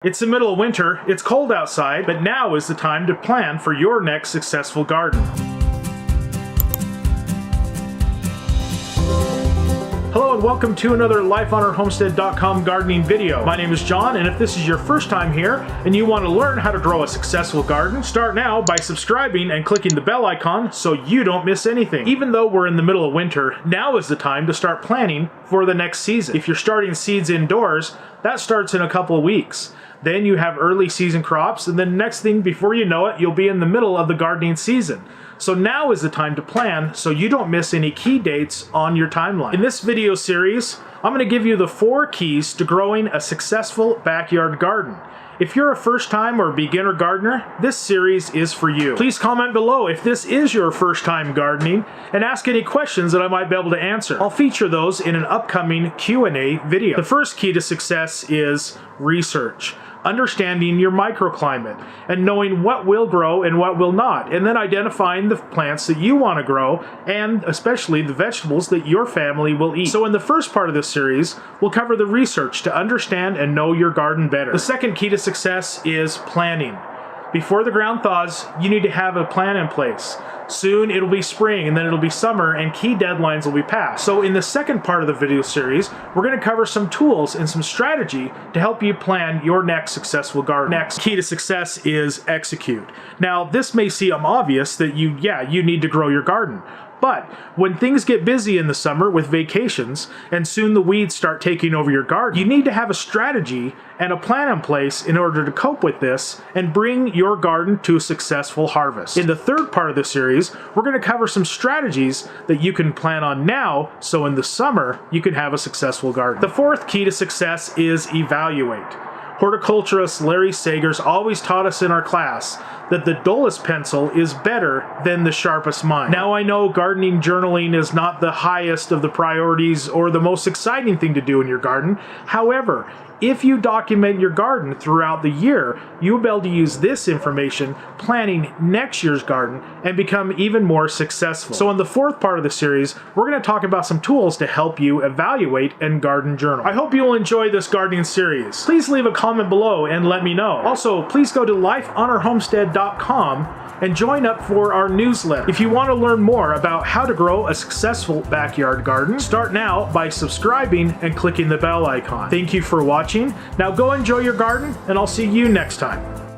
It's the middle of winter, it's cold outside, but now is the time to plan for your next successful garden. Hello and welcome to another lifeonourhomestead.com gardening video. My name is John, and if this is your first time here and you want to learn how to grow a successful garden, start now by subscribing and clicking the bell icon so you don't miss anything. Even though we're in the middle of winter, now is the time to start planning for the next season. If you're starting seeds indoors, that starts in a couple of weeks. Then you have early season crops, and then next thing, before you know it, you'll be in the middle of the gardening season. So now is the time to plan so you don't miss any key dates on your timeline. In this video series, I'm going to give you the 4 keys to growing a successful backyard garden. If you're a first-time or beginner gardener, this series is for you. Please comment below if this is your first time gardening and ask any questions that I might be able to answer. I'll feature those in an upcoming Q&A video. The first key to success is research. Understanding your microclimate and knowing what will grow and what will not, and then identifying the plants that you want to grow and especially the vegetables that your family will eat. So in the first part of this series, we'll cover the research to understand and know your garden better. The second key to success is planning. Before the ground thaws, you need to have a plan in place. Soon it'll be spring and then it'll be summer and key deadlines will be passed. So in the second part of the video series, we're going to cover some tools and some strategy to help you plan your next successful garden. Next key to success is execute. Now this may seem obvious that you need to grow your garden. But when things get busy in the summer with vacations and soon the weeds start taking over your garden, you need to have a strategy and a plan in place in order to cope with this and bring your garden to a successful harvest. In the third part of the series, we're going to cover some strategies that you can plan on now so in the summer you can have a successful garden. The fourth key to success is evaluate. Horticulturist Larry Sager's always taught us in our class that the dullest pencil is better than the sharpest mind. Now I know gardening journaling is not the highest of the priorities or the most exciting thing to do in your garden. However, if you document your garden throughout the year, you'll be able to use this information planning next year's garden and become even more successful. So in the fourth part of the series, we're going to talk about some tools to help you evaluate and garden journal. I hope you'll enjoy this gardening series. Please leave a comment below and let me know. Also, please go to lifeonourhomestead.com and join up for our newsletter. If you want to learn more about how to grow a successful backyard garden, start now by subscribing and clicking the bell icon. Thank you for watching. Now go enjoy your garden, and I'll see you next time.